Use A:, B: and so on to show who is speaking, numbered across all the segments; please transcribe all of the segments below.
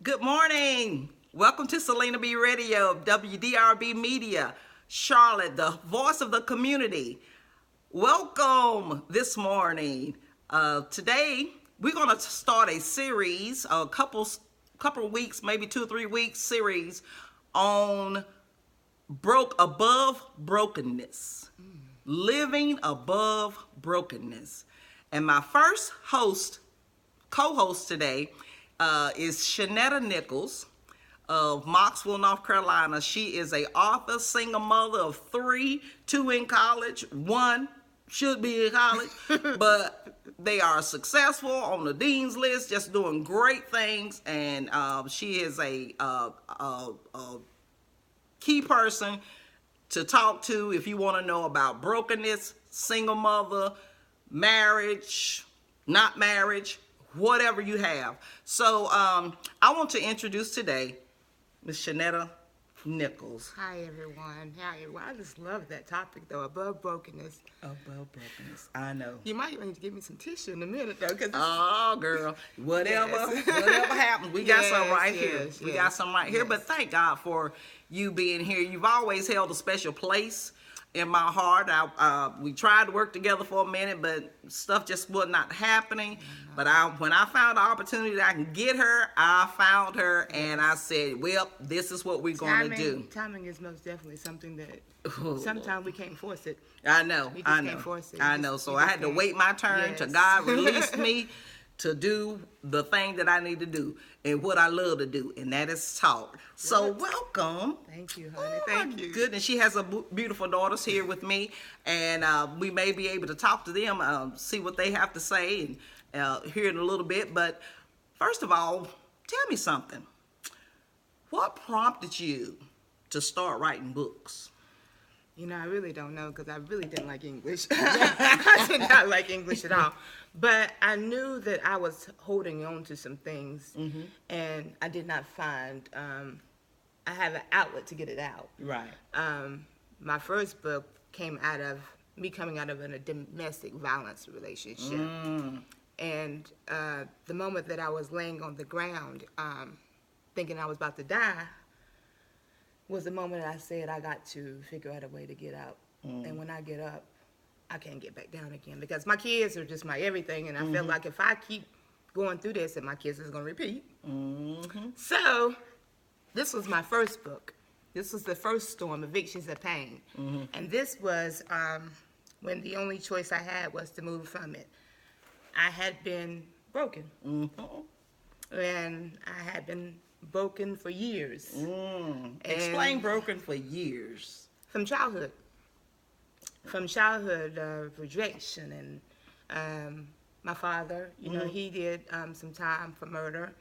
A: Good morning. Welcome to Selena B Radio, WDRB Media, Charlotte, the voice of the community. Welcome this morning. Today, we're going to start a series, a couple weeks, maybe 2 or 3 weeks series on above brokenness, living above brokenness. And my first co-host today is Shanetta Nichols of Mocksville, North Carolina. She is a author, single mother of 3, 2 in college, 1 should be in college, but they are successful on the dean's list, just doing great things. And she is a key person to talk to if you want to know about brokenness, single mother, marriage, not marriage, whatever you have. So I want to introduce today Miss Shanetta Nichols.
B: Hi everyone. I just love that topic though, above brokenness.
A: Above brokenness. I know.
B: You might need to give me some tissue in a minute though, because
A: oh girl, whatever happens, we got some right here. We got some right here. But thank God for you being here. You've always held a special place in my heart. We tried to work together for a minute, but stuff just was not happening. But when I found the opportunity that I can get her, I found her, and I said, well, this is what we're going to do.
B: Timing is most definitely something that sometimes we can't force it.
A: I know.
B: We just can't force it.
A: I know. So I had to wait my turn till God released me to do the thing that I need to do and what I love to do, and that is talk. So welcome.
B: Thank you, honey. Thank you.
A: Goodness, she has a beautiful daughters here with me, and we may be able to talk to them, see what they have to say, and hear it a little bit. But first of all, tell me something. What prompted you to start writing books?
B: You know, I really don't know because I really didn't like English. I did not like English at all. But I knew that I was holding on to some things, and I did not find, I have an outlet to get it out.
A: Right.
B: My first book came out of me coming out of a domestic violence relationship. And the moment that I was laying on the ground, thinking I was about to die, was the moment I said I got to figure out a way to get out. And when I get up, I can't get back down again because my kids are just my everything, and I felt like if I keep going through this, and my kids is going to repeat. So this was my first book. This was the first storm, Evictions of Pain. And this was when the only choice I had was to move from it. I had been broken. And I had been broken for years.
A: Explain broken for years.
B: From childhood. From childhood rejection. And my father, you know, he did some time for murder.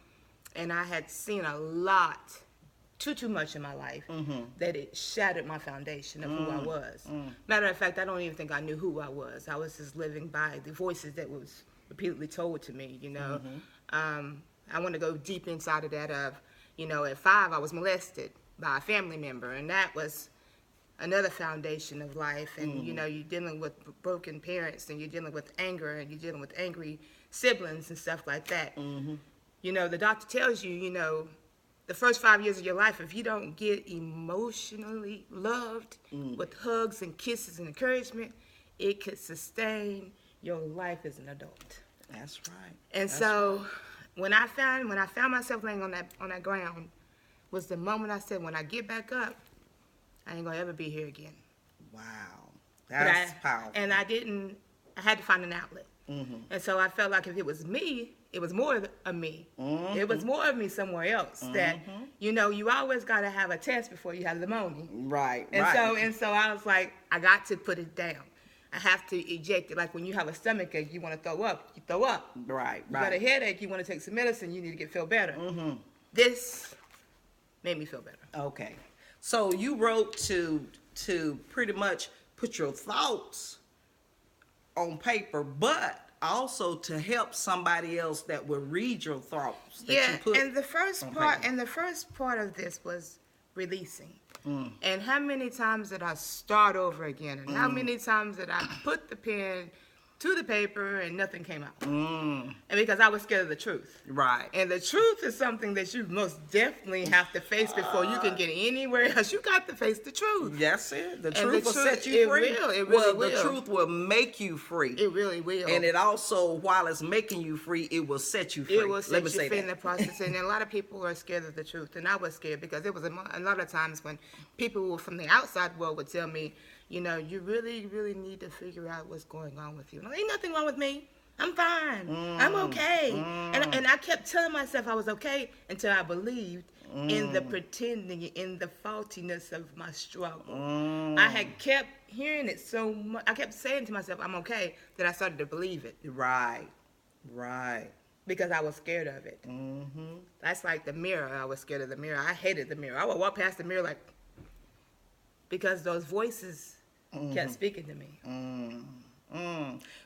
B: And I had seen a lot, too much in my life, that it shattered my foundation of who I was. Matter of fact, I don't even think I knew who I was. I was just living by the voices that was repeatedly told to me, you know. I want to go deep inside of that of, you know, at 5, I was molested by a family member, and that was another foundation of life. And, you know, you're dealing with broken parents, and you're dealing with anger, and you're dealing with angry siblings and stuff like that. You know, the doctor tells you, you know, the first 5 years of your life, if you don't get emotionally loved with hugs and kisses and encouragement, it could sustain your life as an adult.
A: That's right.
B: And so when I found myself laying on that ground was the moment I said, when I get back up, I ain't gonna ever be here again.
A: Wow. That's powerful.
B: And I had to find an outlet. And so I felt like if it was me, it was more of me. It was more of me somewhere else. That, you know, you always gotta have a test before you have pneumonia.
A: Right.
B: And so I was like, I got to put it down. I have to eject it. Like when you have a stomach ache, you want to throw up. You throw up.
A: Right.
B: You got a headache, you want to take some medicine, you need to feel better. This made me feel better.
A: Okay. So you wrote to pretty much put your thoughts on paper, but also to help somebody else that will read your thoughts that you put.
B: And the first part of this was releasing. And how many times did I start over again? And how many times did I put the pen to the paper and nothing came out.
A: Mm.
B: And because I was scared of the truth.
A: Right.
B: And the truth is something that you most definitely have to face before you can get anywhere else. You got to face the truth.
A: That's it. The
B: And
A: truth
B: the
A: will
B: truth-
A: set you free.
B: It really
A: well,
B: will.
A: the truth will make you free.
B: It really will.
A: And it also, while it's making you free, it will set you free.
B: It will set
A: Let me
B: you
A: say
B: free in
A: that.
B: the process. And a lot of people are scared of the truth. And I was scared because there was a lot of times when people from the outside world would tell me, you know, you really, really need to figure out what's going on with you. And ain't nothing wrong with me. I'm fine. I'm okay. And I kept telling myself I was okay until I believed in the pretending, in the faultiness of my struggle. I had kept hearing it so much. I kept saying to myself, I'm okay, that I started to believe it.
A: Right. Right.
B: Because I was scared of it.
A: Mm-hmm.
B: That's like the mirror. I was scared of the mirror. I hated the mirror. I would walk past the mirror like, because those voices kept speaking to me.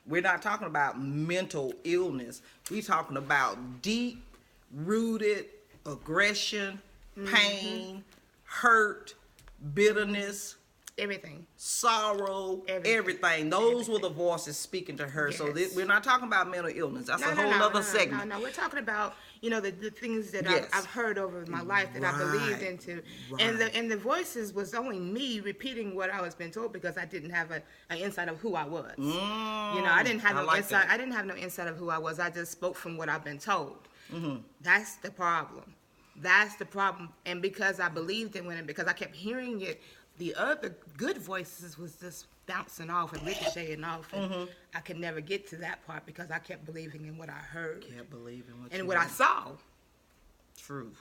A: We're not talking about mental illness. We're talking about deep-rooted aggression, pain, hurt, bitterness,
B: Everything.
A: sorrow, everything. Those were the voices speaking to her. So
B: Yes.
A: we're not talking about mental illness. That's a whole
B: no,
A: other segment.
B: No, we're talking about, you know, the things that
A: Yes.
B: I've heard over my life that I believed
A: Right.
B: into.
A: Right.
B: And the voices was only me repeating what I was being told because I didn't have an insight of who I was. You know, I didn't have no
A: like
B: insight.
A: that.
B: I didn't have no insight of who I was. I just spoke from what I've been told.
A: Mm-hmm.
B: That's the problem. That's the problem. And because I believed in it, because I kept hearing it, the other good voices was just bouncing off and ricocheting off. And I could never get to that part because I kept believing in what I heard
A: Can't believe in what
B: and
A: you
B: what I
A: want.
B: saw.
A: Truth.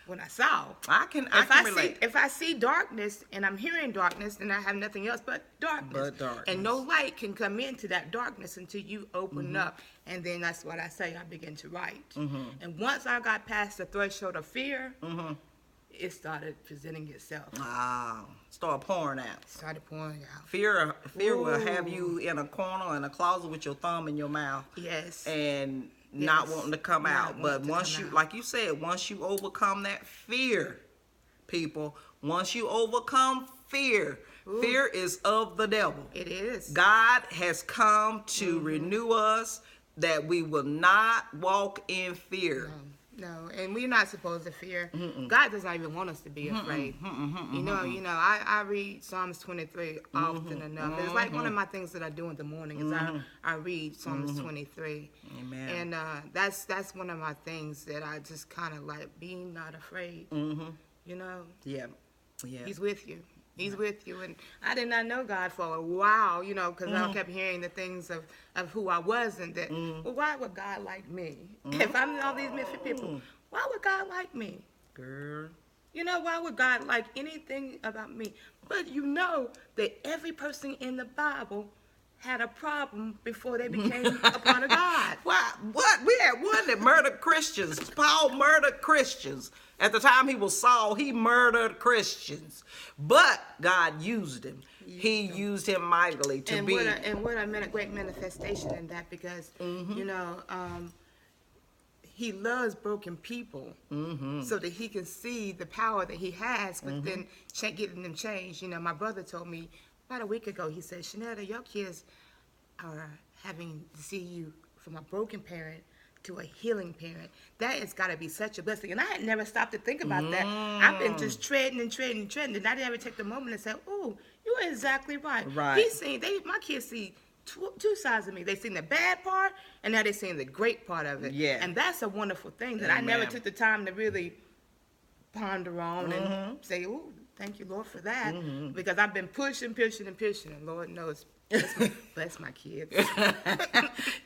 B: What I saw.
A: I can relate.
B: If I see darkness and I'm hearing darkness, then I have nothing else but darkness. And no light can come into that darkness until you open up. And then that's what I say. I begin to write. And once I got past the threshold of fear, it started presenting itself.
A: Start pouring out.
B: Started pouring out.
A: Fear will have
B: Ooh.
A: you in a corner in a closet with your thumb in your mouth.
B: Yes.
A: And not
B: Yes.
A: wanting to come
B: Not
A: out. But
B: wanting to
A: once
B: come
A: you,
B: out.
A: like you said, once you overcome that fear, people, once you overcome fear, fear is of the devil.
B: It is.
A: God has come to renew us that we will not walk in fear.
B: No, and we're not supposed to fear. God does not even want us to be afraid. You know, I read Psalms 23 often enough. It's like one of my things that I do in the morning is I read Psalms 23.
A: Amen.
B: And that's one of my things that I just kind of like, being not afraid. You know,
A: Yeah. Yeah.
B: He's with you. He's with you. And I did not know God for a while, you know, because I kept hearing the things of who I was and that, well, why would God like me? If I'm all these misfit people, why would God like me?
A: Girl.
B: You know, why would God like anything about me? But you know that every person in the Bible had a problem before they became a part of God.
A: What? We had one that murdered Christians. Paul murdered Christians. At the time he was Saul, he murdered Christians. But God used him. He used him mightily to
B: And
A: be.
B: what a great manifestation in that, because, you know, he loves broken people so that he can see the power that he has within getting them changed. You know, my brother told me about a week ago, he said, Shanetta, your kids are having to see you from a broken parent to a healing parent. That has got to be such a blessing. And I had never stopped to think about that. I've been just treading and treading and treading, and I didn't ever take the moment and say, oh, you're exactly right.
A: Right.
B: My kids see two sides of me. They seen the bad part, and now they're seeing the great part of it.
A: Yeah.
B: And that's a wonderful thing that I never
A: Amen.
B: took the time to really ponder on and say, oh, thank you, Lord, for that. Because I've been pushing, and Lord knows, bless my kids.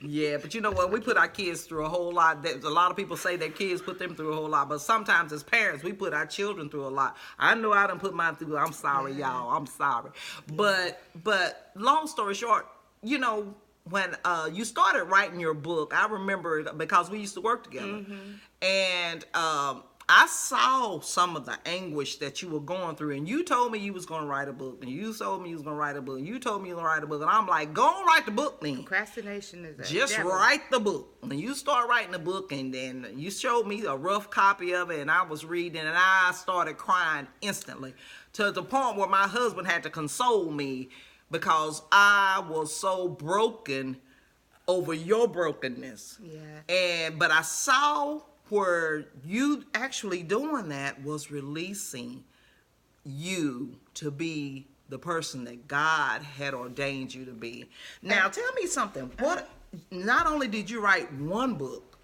A: Yeah, but you know what? We put our kids through a whole lot. There's a lot of people say their kids put them through a whole lot, but sometimes as parents, we put our children through a lot. I know I done put mine through. I'm sorry, y'all. I'm sorry. But long story short, you know, when you started writing your book, I remember because we used to work together, and I saw some of the anguish that you were going through, and you told me you was going to write a book, and you told me you was going to write a book, and you told me you were going to write a book, and I'm like, go and write the book then.
B: Procrastination is a
A: Just
B: devil.
A: write the book. And you start writing the book, and then you showed me a rough copy of it, and I was reading, and I started crying instantly to the point where my husband had to console me because I was so broken over your brokenness.
B: Yeah.
A: But I saw where you actually doing that was releasing you to be the person that God had ordained you to be. Now tell me something. What, not only did you write one book,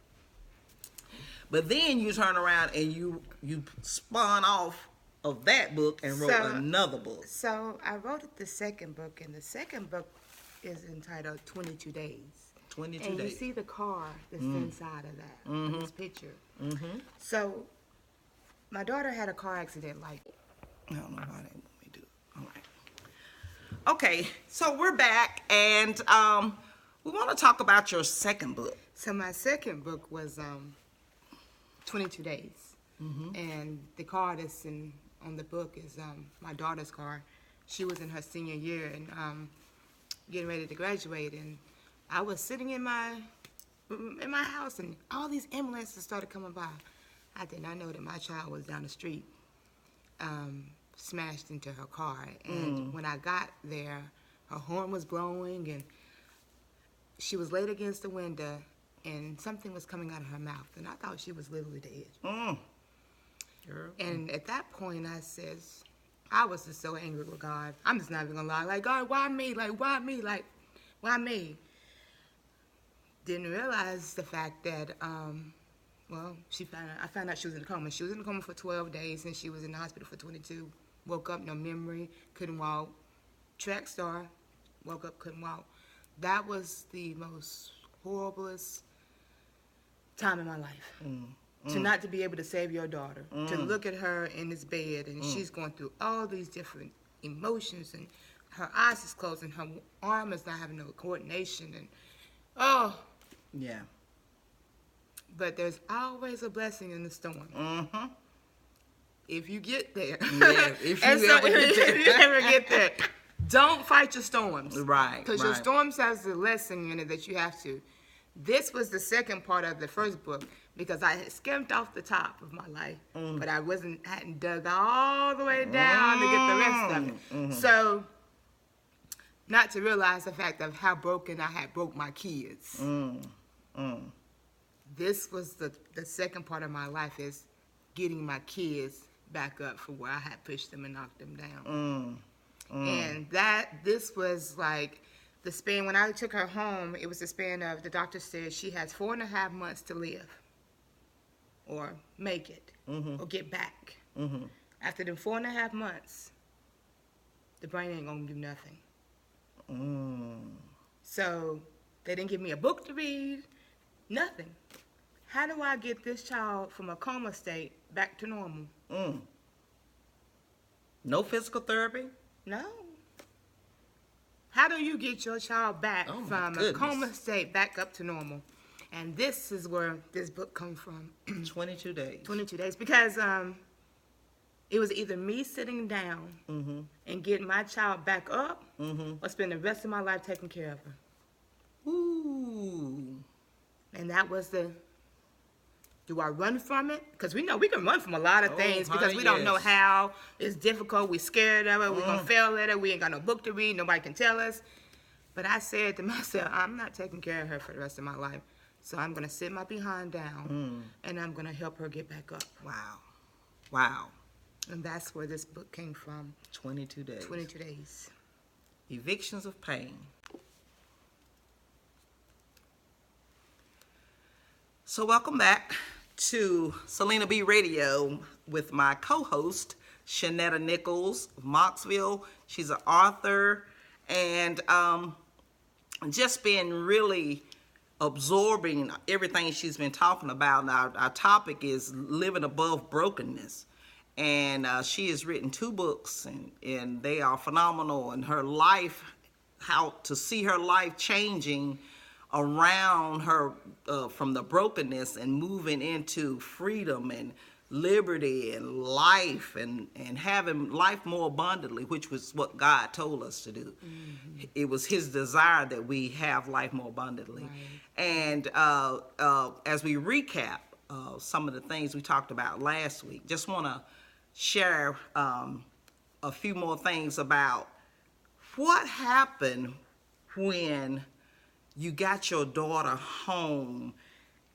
A: but then you turn around and you spun off of that book and wrote another book.
B: So I wrote the second book, and the second book is entitled 22 Days.
A: 22
B: and
A: days.
B: You see the car that's inside of that, in this picture. So my daughter had a car accident like...
A: I don't know why they want me to do it. All right. Okay, so we're back, and we want to talk about your second book.
B: So my second book was 22 Days. And the car that's on the book is my daughter's car. She was in her senior year and getting ready to graduate, and I was sitting in my house, and all these ambulances started coming by. I did not know that my child was down the street, smashed into her car. And when I got there, her horn was blowing, and she was laid against the window, and something was coming out of her mouth, and I thought she was literally dead. And at that point, I was just so angry with God. I'm just not even gonna lie. Like, God, why me? Like, why me? Like, why me? Didn't realize the fact that, I found out she was in a coma. She was in a coma for 12 days, and she was in the hospital for 22. Woke up, no memory, couldn't walk. Track star, woke up, couldn't walk. That was the most horriblest time in my life. To not to be able to save your daughter, to look at her in this bed, and she's going through all these different emotions, and her eyes is closed, and her arm is not having no coordination, and
A: Yeah.
B: But there's always a blessing in the storm. If you get there.
A: Yeah, if you
B: ever get there. Don't fight your storms.
A: Right.
B: Because your storms has a lesson in it that you have to. This was the second part of the first book, because I had skimmed off the top of my life, but I hadn't dug all the way down to get the rest of it. So, not to realize the fact of how broken I had broke my kids. This was the second part of my life, is getting my kids back up from where I had pushed them and knocked them down. And this was like the span, when I took her home, it was the span of, the doctor said she has 4.5 months to live, or make it, or get back. After the 4.5 months, the brain ain't gonna do nothing. So they didn't give me a book to read, nothing. How do I get this child from a coma state back to normal?
A: No physical therapy?
B: No. How do you get your child back from a coma state back up to normal? And this is where this book comes from.
A: 22 days.
B: 22 days. Because it was either me sitting down and getting my child back up, or spend the rest of my life taking care of her.
A: Ooh.
B: And that was do I run from it? Because we know we can run from a lot of things, because we don't know how. It's difficult. We're scared of it. We're going to fail at it. We ain't got no book to read. Nobody can tell us. But I said to myself, I'm not taking care of her for the rest of my life. So I'm going to sit my behind down, and I'm going to help her get back up.
A: Wow. Wow.
B: And that's where this book came from.
A: 22 days.
B: 22 days.
A: Evictions of Pain. So welcome back to Selena B Radio with my co-host, Shanetta Nichols of Mocksville. She's an author, and just been really absorbing everything she's been talking about. Our topic is living above brokenness. And she has written 2 books, and they are phenomenal. And her life, how to see her life changing around her from the brokenness and moving into freedom and liberty and life and having life more abundantly, which was what God told us to do. It was his desire that we have life more abundantly. Right. And as we recap some of the things we talked about last week, just want to share a few more things about what happened when you got your daughter home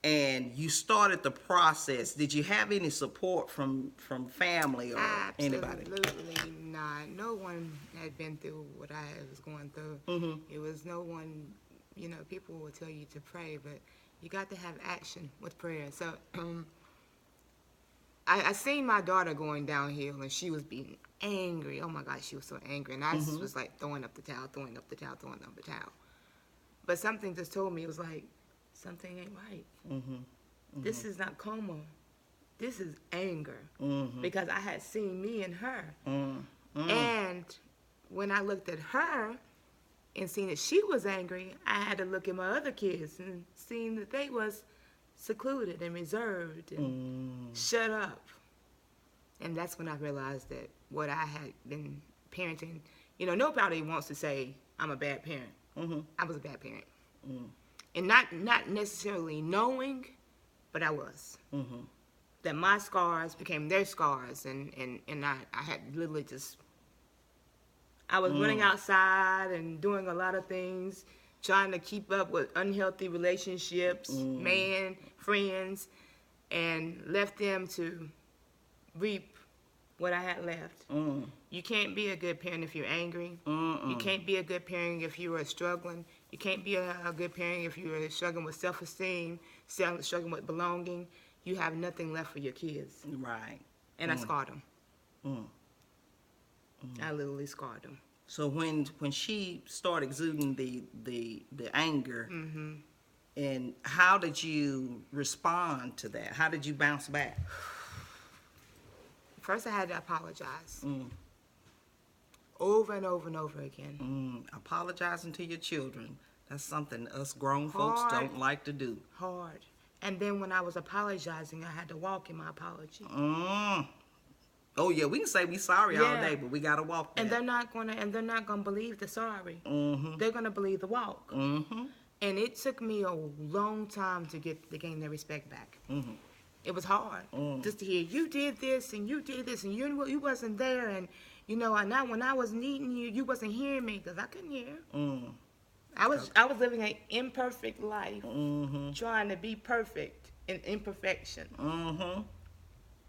A: and you started the process? Did you have any support from family or anybody?
B: Absolutely not. No one had been through what I was going through. It was no one, people will tell you to pray, but you got to have action with prayer. So I seen my daughter going downhill, and she was being angry. Oh my God, she was so angry. And I just was like throwing up the towel. But something just told me, it was like, something ain't right. This is not coma. This is anger. Because I had seen me and her. And when I looked at her and seen that she was angry, I had to look at my other kids and seen that they was secluded and reserved and shut up. And that's when I realized that what I had been parenting, nobody wants to say I'm a bad parent. I was a bad parent. And not necessarily knowing, but I was. That my scars became their scars, and I had literally just, I was running outside and doing a lot of things, trying to keep up with unhealthy relationships, friends, and left them to reap what I had left. You can't be a good parent if you're angry. You can't be a good parent if you are struggling. You can't be a good parent if you're struggling with self-esteem, struggling with belonging. You have nothing left for your kids.
A: Right.
B: And I scarred them. I literally scarred them.
A: So when she started exuding the anger, and how did you respond to that? How did you bounce back?
B: First, I had to apologize. Over and over and over again.
A: Apologizing to your children. That's something us grown folks don't like to do.
B: Hard. And then when I was apologizing, I had to walk in my apology.
A: Oh yeah, we can say we sorry all day, but we gotta walk that.
B: And they're not gonna believe the sorry. They're gonna believe the walk. And it took me a long time to gain their respect back. It was hard just to hear you did this and you did this and you wasn't there, and and when I was needing you, you wasn't hearing me because I couldn't hear. I was living an imperfect life, trying to be perfect in imperfection.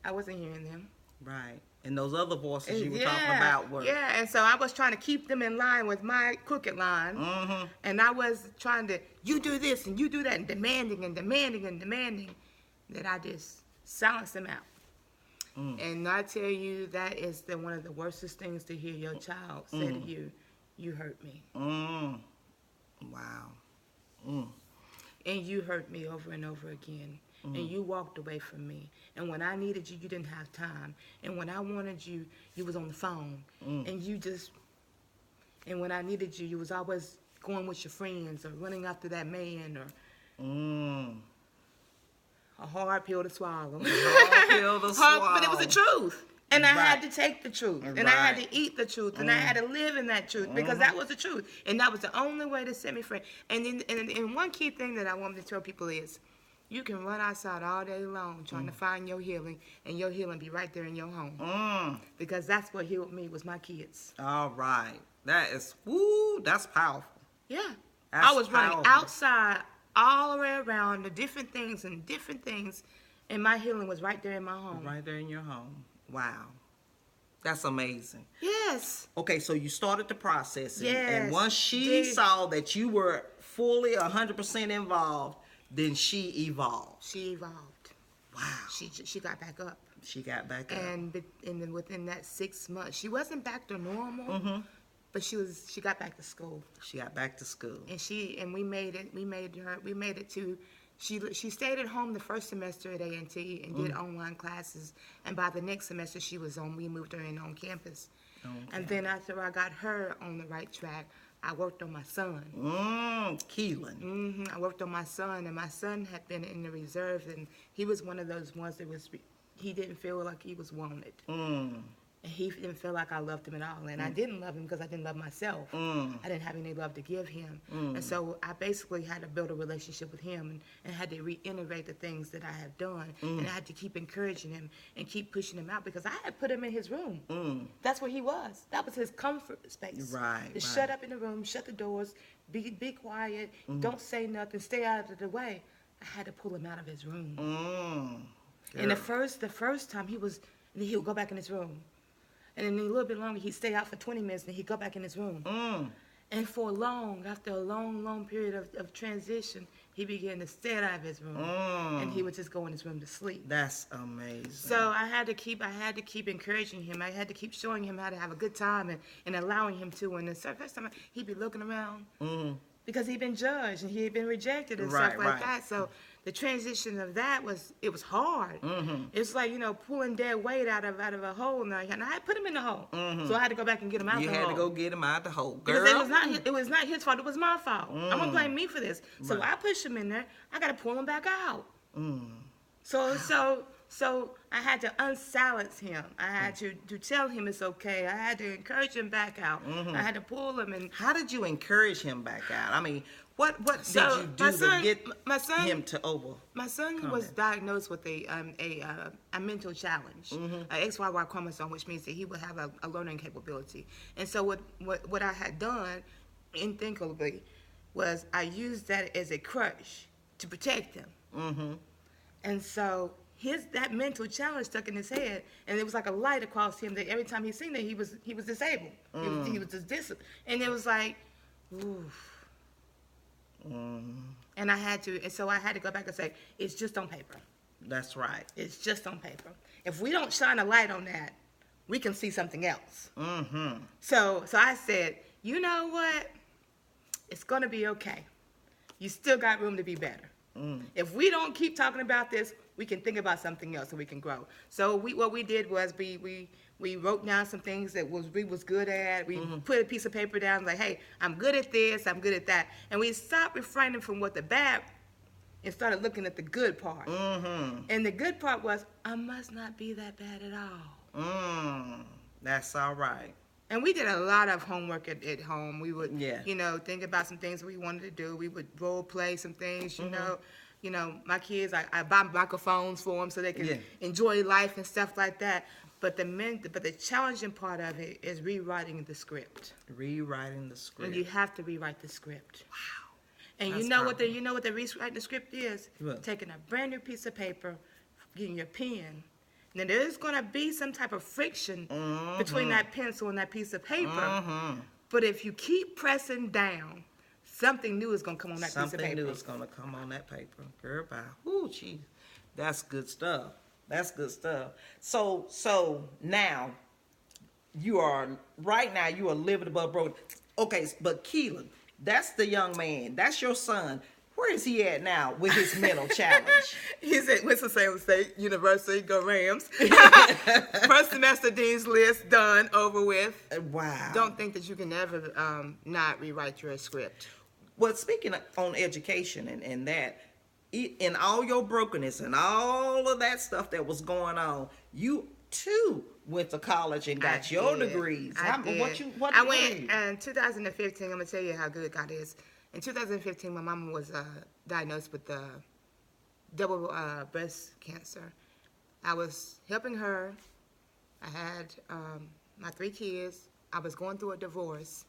B: I wasn't hearing them.
A: Right. And those other voices you were talking about were...
B: Yeah, and so I was trying to keep them in line with my crooked line. And I was trying to, you do this and you do that, and demanding that I just silence them out. And I tell you, that is one of the worstest things to hear your child say to you, you hurt me.
A: Wow.
B: And you hurt me over and over again. And you walked away from me. And when I needed you, you didn't have time. And when I wanted you, you was on the phone. And when I needed you, you was always going with your friends or running after that man or... A hard pill to swallow.
A: Hard pill to swallow.
B: But it was the truth. And I had to take the truth. And I had to eat the truth. And I had to live in that truth because that was the truth. And that was the only way to set me free. And one key thing that I want to tell people is, you can run outside all day long trying to find your healing, and your healing be right there in your home. Because that's what healed me, was my kids.
A: All right. That's powerful.
B: Yeah.
A: That's
B: I was
A: powerful.
B: running outside all the way around the different things, and my healing was right there in my home.
A: Right there in your home. Wow. That's amazing.
B: Yes.
A: Okay, so you started the process.
B: Yes.
A: And once she saw that you were fully 100% involved, then she evolved.
B: She evolved.
A: Wow.
B: She got back up.
A: She got back up.
B: And then within that 6 months, she wasn't back to normal. But she got back to school.
A: She got back to school.
B: And we made it to, she stayed at home the first semester at A&T and did online classes. And by the next semester we moved her in on campus. And then after I got her on the right track, I worked on my son.
A: Keelan.
B: I worked on my son, and my son had been in the reserves, and he was one of those ones that he didn't feel like he was wanted. And he didn't feel like I loved him at all. And I didn't love him because I didn't love myself. I didn't have any love to give him. And so I basically had to build a relationship with him and had to reiterate the things that I had done. And I had to keep encouraging him and keep pushing him out because I had put him in his room. That's where he was. That was his comfort space.
A: Right.
B: To shut up in the room, shut the doors, be quiet, don't say nothing, stay out of the way. I had to pull him out of his room. And the first time he would go back in his room. And then a little bit longer, he'd stay out for 20 minutes, and he'd go back in his room. And after a long period of transition, he began to stay out of his room. And he would just go in his room to sleep.
A: That's amazing.
B: So I had to keep encouraging him. I had to keep showing him how to have a good time and allowing him to. And the first time, he'd be looking around because he'd been judged and he had been rejected and stuff like that. So the transition of that was hard. It's like, pulling dead weight out of a hole. And I had put him in the hole. So I had to go back and get him out the hole.
A: You had to go get him out the hole. Girl.
B: Because it was not his fault. It was my fault. I'm going to blame me for this. So I pushed him in there. I got to pull him back out. So I had to unsilence him. I had to tell him it's okay. I had to encourage him back out. I had to pull him. And
A: how did you encourage him back out? I mean, what did you do to get him to over?
B: My son was diagnosed with a mental challenge, an XYY chromosome, which means that he would have a learning capability. And so what I had done unthinkably was I used that as a crutch to protect him. And so that mental challenge stuck in his head, and it was like a light across him that every time he seen that he was disabled. He was just disciplined, and it was like, oof. And so I had to go back and say, it's just on paper.
A: That's right.
B: It's just on paper. If we don't shine a light on that, we can see something else. So I said, you know what? It's gonna be okay. You still got room to be better. If we don't keep talking about this, we can think about something else and we can grow. So what we did was we wrote down some things that we was good at. We put a piece of paper down like, hey, I'm good at this, I'm good at that. And we stopped refraining from what the bad and started looking at the good part. And the good part was, I must not be that bad at all.
A: That's all right.
B: And we did a lot of homework at home. We would, think about some things we wanted to do. We would role play some things, you know. My kids, I buy microphones for them so they can enjoy life and stuff like that. But the challenging part of it is rewriting the script.
A: Rewriting the script.
B: And you have to rewrite the script.
A: Wow.
B: And you know what the rewrite the script is? What? Taking a brand new piece of paper, getting your pen. Now there's gonna be some type of friction between that pencil and that piece of paper. But if you keep pressing down, something new is gonna come on that piece of paper.
A: Something new is gonna come on that paper. Girl, bye. Ooh, geez. That's good stuff. That's good stuff. So now you are living above broke. Okay, but Keelan, that's the young man. That's your son. Where is he at now with his mental challenge?
B: He's at Winston-Salem State University. Go Rams. First semester dean's list done, over with.
A: Wow.
B: Don't think that you can ever not rewrite your script.
A: Well, speaking on education and that, in all your brokenness and all of that stuff that was going on, you too went to college and got your degrees.
B: I went in 2015. I'm gonna tell you how good God is. In 2015, my mama was diagnosed with double breast cancer. I was helping her. I had my 3 kids. I was going through a divorce.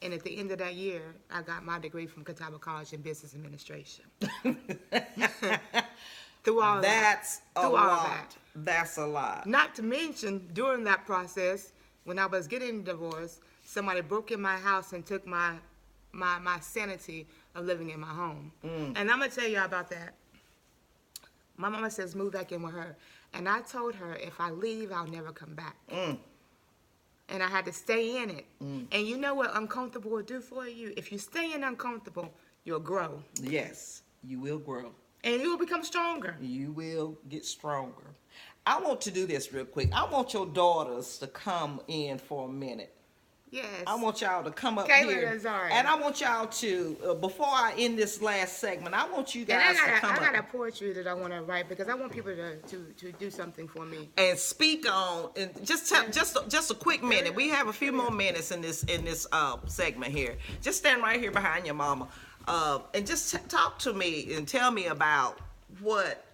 B: And at the end of that year, I got my degree from Catawba College in Business Administration. Through all that.
A: That's a lot.
B: Not to mention, during that process, when I was getting divorced, somebody broke in my house and took my sanity of living in my home. And I'm going to tell you about that. My mama says move back in with her. And I told her, if I leave, I'll never come back. And I had to stay in it. And you know what uncomfortable will do for you? If you stay in uncomfortable, you'll grow.
A: Yes, you will grow.
B: And you will become stronger.
A: You will get stronger. I want to do this real quick. I want your daughters to come in for a minute.
B: Yes.
A: I want y'all to come up
B: Kayla
A: here.
B: Lazari.
A: And I want y'all to, before I end this last segment, I want you
B: And
A: guys to
B: I
A: come
B: got a
A: up
B: poetry that I want to write because I want people to do something for me.
A: and speak on, and just a quick minute. We have a few more minutes in this segment here. Just stand right here behind your mama, and just talk to me and tell me about what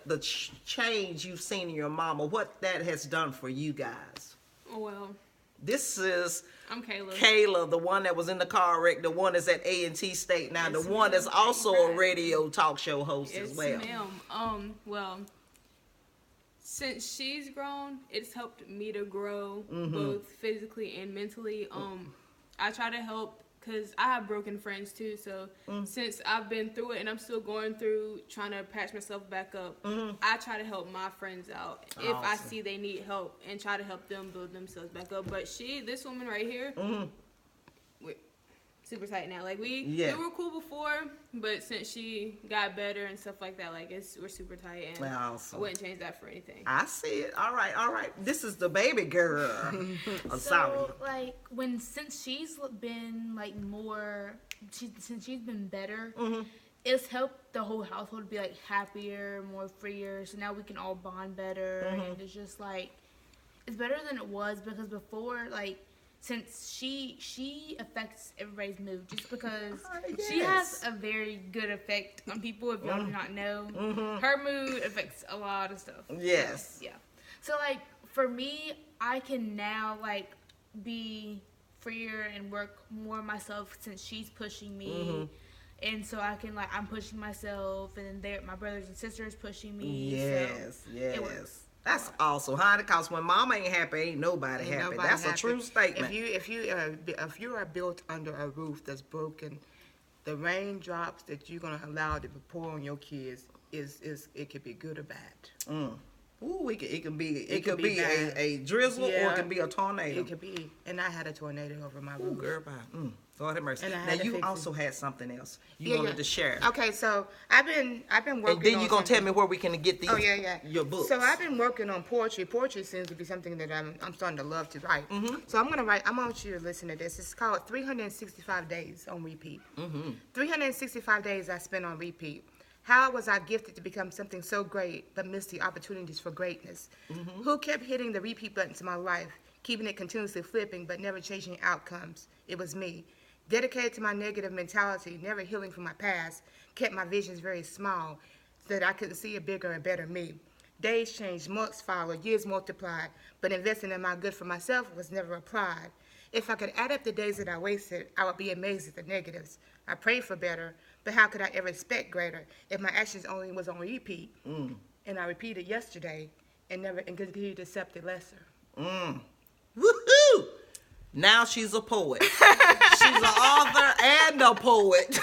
A: the change you've seen in your mama, what that has done for you guys.
C: Well,
A: This is
C: I'm Kayla.
A: Kayla, the one that was in the car wreck, the one that's at A&T State now,
C: Yes,
A: the one that's
C: ma'am.
A: also a radio talk show host
C: Yes,
A: as well.
C: ma'am. Well, since she's grown, it's helped me to grow both physically and mentally. I try to help because I have broken friends too. So since I've been through it and I'm still going through trying to patch myself back up, I try to help my friends out if I
A: Awesome.
C: see they need help and try to help them build themselves back up. But this woman right here, we're super tight now. Like we were cool before, but since she got better and stuff like that, like we're super tight, and
A: Awesome.
C: I wouldn't change that for anything.
A: I see it. All right. This is the baby girl. I'm sorry.
D: So, like, since she's been, like, since she's been better, it's helped the whole household be, like, happier, more freer, so now we can all bond better, and it's just, like, it's better than it was, because before, like, since she affects everybody's mood, just because she has a very good effect on people, if y'all do not know. Her mood affects a lot of stuff.
A: Yes.
D: Yeah. So, like, for me, I can now, like, be freer and work more myself since she's pushing me. And so I can, like, I'm pushing myself, and then my brothers and sisters pushing me.
A: Yes.
D: So it works.
A: That's awesome, honey. Because when mama ain't happy, ain't nobody happy. That's a true statement.
B: If you are built under a roof that's broken, the raindrops that you're gonna allow to pour on your kids it could be good or bad.
A: Ooh, it could be
B: bad.
A: a drizzle, or
B: Yeah.
A: it could be a tornado.
B: It could be, and I had a tornado over my
A: Ooh,
B: roof.
A: girl, bye. Lord have mercy.
B: And I
A: Now
B: had to
A: you
B: fix it.
A: also had something else you wanted to share.
B: Okay, so I've been working.
A: And then
B: on
A: you're gonna tell
B: something.
A: me where we can get these.
B: Oh yeah.
A: Your books.
B: So I've been working on poetry. Poetry seems to be something that I'm starting to love to write. So I'm gonna write. I want you to listen to this. It's called 365 Days on Repeat. 365 days I spent on repeat. How was I gifted to become something so great, but missed the opportunities for greatness? Who kept hitting the repeat buttons in my life, keeping it continuously flipping, but never changing outcomes? It was me. Dedicated to my negative mentality, never healing from my past, kept my visions very small so that I couldn't see a bigger and better me. Days changed, months followed, years multiplied, but investing in my good for myself was never applied. If I could add up the days that I wasted, I would be amazed at the negatives. I prayed for better, but how could I ever expect greater if my actions only was on repeat? And I repeated yesterday and continued to accept it lesser.
A: Woohoo! Now she's a poet. She's an author and a poet.